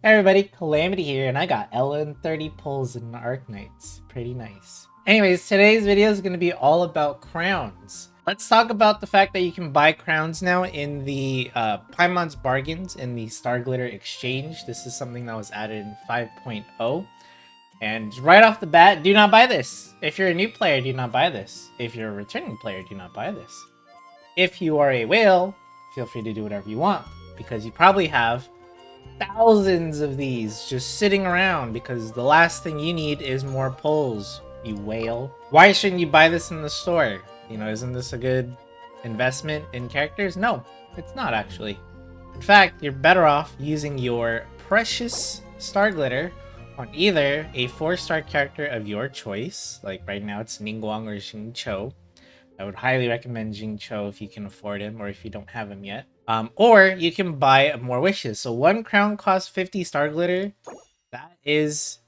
Hey everybody, Calamity here, and I got LN30 pulls in Arknights. Pretty nice. Anyways, today's video is going to be all about crowns. Let's talk about the fact that you can buy crowns now in the Paimon's Bargains in the Star Glitter Exchange. This is something that was added in 5.0. And right off the bat, do not buy this. If you're a new player, do not buy this. If you're a returning player, do not buy this. If you are a whale, feel free to do whatever you want, because you probably have thousands of these just sitting around because the last thing you need is more pulls, you whale. Why shouldn't you buy this in the store? You know, isn't this a good investment in characters? No, it's not actually. In fact, you're better off using your precious star glitter on either a 4-star character of your choice, like right now it's Ningguang or Xingqiu. I would highly recommend Xingqiu if you can afford him or if you don't have him yet. Or you can buy more wishes. So one crown costs 50 star glitter. That is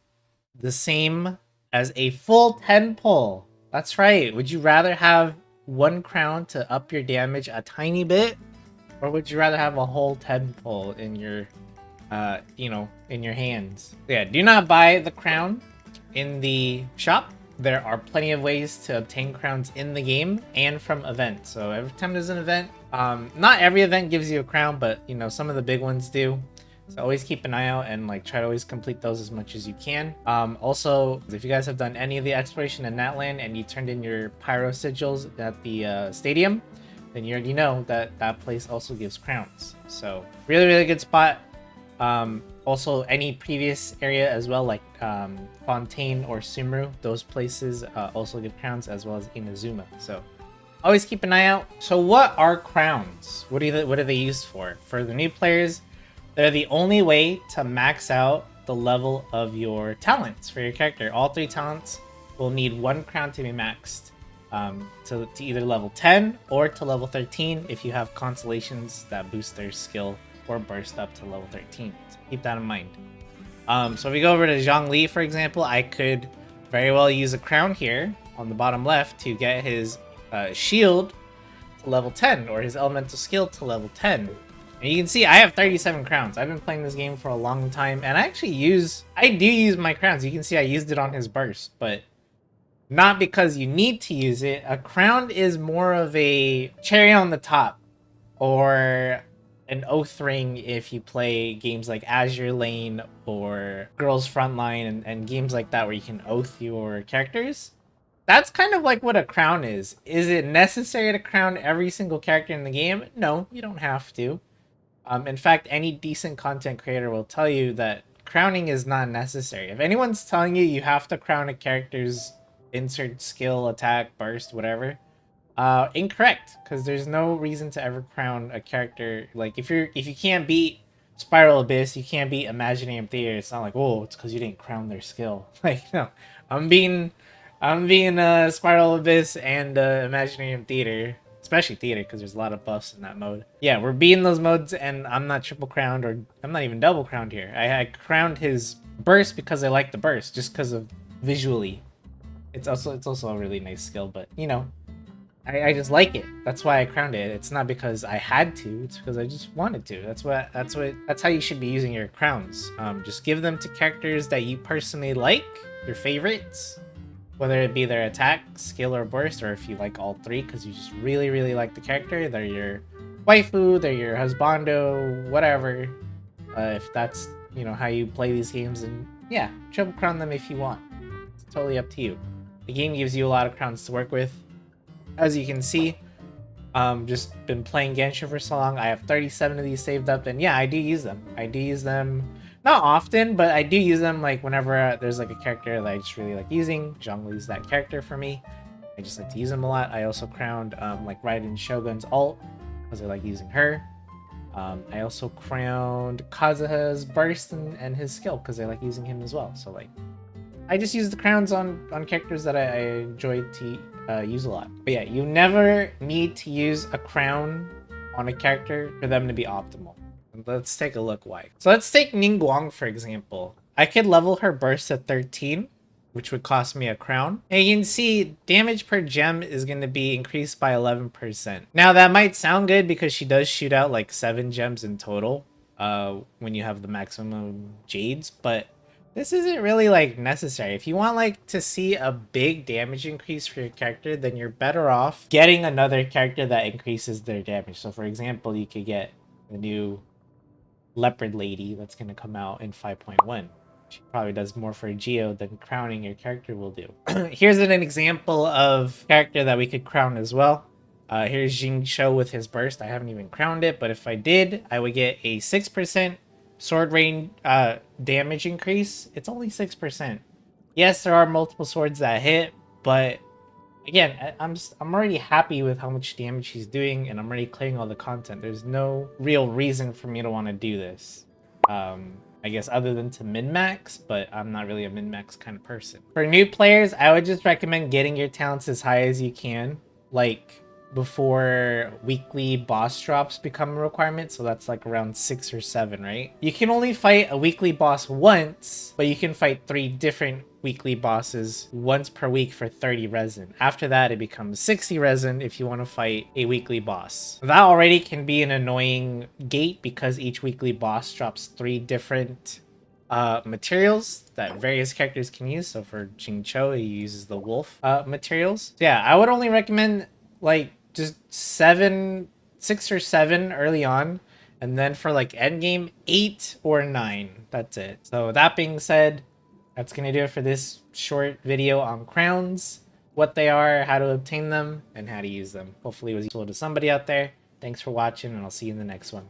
the same as a full 10 pull. That's right. Would you rather have one crown to up your damage a tiny bit? Or would you rather have a whole 10 pull in your, in your hands? Yeah, do not buy the crown in the shop. There are plenty of ways to obtain crowns in the game and from events. So every time there's an event, not every event gives you a crown, but you know, some of the big ones do. So always keep an eye out and like try to always complete those as much as you can. Also, if you guys have done any of the exploration in Natland and you turned in your pyro sigils at the stadium, then you already know that that place also gives crowns. So really, really good spot. Also, any previous area as well, like Fontaine or Sumru, those places also give crowns, as well as Inazuma. So always keep an eye out. So what are crowns? What are they used for? For the new players, they're the only way to max out the level of your talents for your character. All 3 talents will need 1 crown to be maxed. To either level 10 or to level 13 if you have constellations that boost their skill or burst up to level 13. So keep that in mind. So if we go over to Zhongli, for example, I could very well use a crown here on the bottom left to get his shield to level 10 or his elemental skill to level 10. And you can see I have 37 crowns. I've been playing this game for a long time, and I do use my crowns. You can see I used it on his burst, but not because you need to use it. A crown is more of a cherry on the top, or an oath ring if you play games like Azure Lane or Girls Frontline and games like that where you can oath your characters. That's kind of like what a crown is. Is it necessary to crown every single character in the game? No, you don't have to. In fact, any decent content creator will tell you that crowning is not necessary. If anyone's telling you you have to crown a character's insert skill, attack, burst, whatever, incorrect, because there's no reason to ever crown a character. Like if you can't beat Spiral Abyss, you can't beat Imaginarium Theater. It's not like, oh, it's because you didn't crown their skill. Like, no, I'm being Spiral Abyss and Imaginarium Theater, especially Theater, because there's a lot of buffs in that mode. Yeah, we're beating those modes, and I'm not triple crowned, or I'm not even double crowned here. I crowned his burst because I like the burst, just because of visually. It's also a really nice skill, but you know, I just like it. That's why I crowned it. It's not because I had to. It's because I just wanted to. That's how you should be using your crowns. Just give them to characters that you personally like, your favorites, whether it be their attack, skill, or burst, or if you like all 3 because you just really, really like the character. They're your waifu, they're your husbando, whatever. If that's, you know, how you play these games, and yeah, triple crown them if you want. It's totally up to you. The game gives you a lot of crowns to work with. As you can see, just been playing Genshin for so long. I have 37 of these saved up, and yeah, I do use them. I do use them, not often, but I do use them like whenever there's like a character that I just really like using. Zhongli's that character for me. I just like to use them a lot. I also crowned like Raiden Shogun's ult because I like using her. I also crowned Kazuha's burst and his skill because I like using him as well. So like, I just use the crowns on characters that I enjoy to use a lot. But yeah, you never need to use a crown on a character for them to be optimal. Let's take a look why. So let's take Ningguang, for example. I could level her burst at 13, which would cost me a crown. And you can see damage per gem is going to be increased by 11%. Now that might sound good because she does shoot out like 7 gems in total. when you have the maximum jades, but this isn't really like necessary. If you want like to see a big damage increase for your character, then you're better off getting another character that increases their damage. So for example, you could get the new leopard lady that's going to come out in 5.1. She probably does more for Geo than crowning your character will do. Here's an example of character that we could crown as well. Here's Jing Shou with his burst. I haven't even crowned it, but if I did, I would get a 6% sword range damage increase. It's only 6%. Yes, there are multiple swords that hit, but again, I'm already happy with how much damage he's doing, and I'm already clearing all the content. There's no real reason for me to want to do this. I guess other than to min-max, but I'm not really a min-max kind of person. For new players, I would just recommend getting your talents as high as you can, like before weekly boss drops become a requirement. So that's like around 6 or 7, right? You can only fight a weekly boss once, but you can fight 3 different weekly bosses once per week for 30 resin. After that, it becomes 60 resin if you want to fight a weekly boss. That already can be an annoying gate because each weekly boss drops 3 different materials that various characters can use. So for Jing Cho, he uses the wolf materials. So yeah, I would only recommend like just 6 or 7 early on, and then for like end game 8 or 9. That's it. So that being said, that's gonna do it for this short video on crowns, what they are, how to obtain them, and how to use them. Hopefully it was useful to somebody out there. Thanks for watching, and I'll see you in the next one.